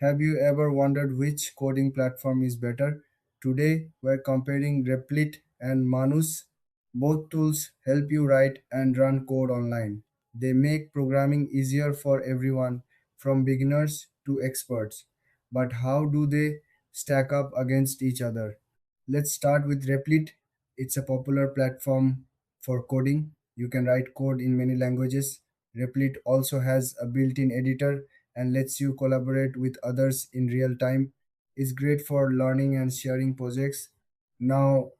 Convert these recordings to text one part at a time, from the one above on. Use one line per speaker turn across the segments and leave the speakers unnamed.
Have you ever wondered which coding platform is better? Today, we're comparing Replit and Manus. Both tools help you write and run code online. They make programming easier for everyone, from beginners to experts. But how do they stack up against each other? Let's start with Replit. It's a popular platform for coding. You can write code in many languages. Replit also has a built-in editor and lets you collaborate with others in real time. It's great for learning and sharing projects. Now,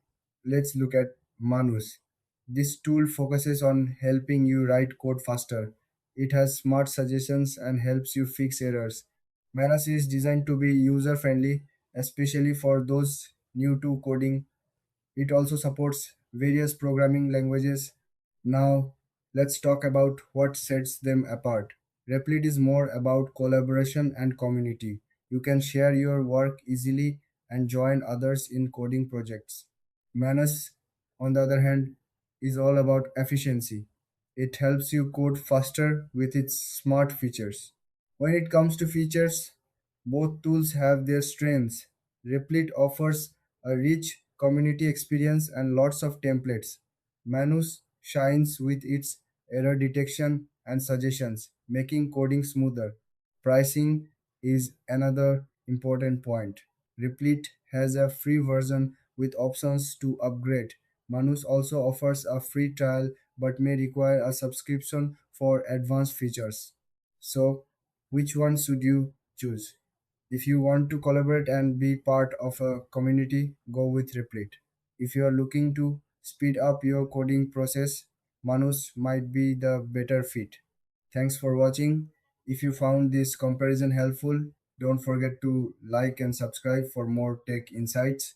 let's look at Manus. This tool focuses on helping you write code faster. It has smart suggestions and helps you fix errors. Manus is designed to be user friendly, especially for those new to coding. It also supports various programming languages. Now, let's talk about what sets them apart. Replit is more about collaboration and community. You can share your work easily and join others in coding projects. Manus, on the other hand, is all about efficiency. It helps you code faster with its smart features. When it comes to features, both tools have their strengths. Replit offers a rich community experience and lots of templates. Manus shines with its error detection and suggestions, making coding smoother. Pricing is another important point. Replit has a free version with options to upgrade. Manus also offers a free trial but may require a subscription for advanced features. So, which one should you choose? If you want to collaborate and be part of a community, go with Replit. If you are looking to speed up your coding process, Manus might be the better fit. Thanks for watching. If you found this comparison helpful, don't forget to like and subscribe for more tech insights.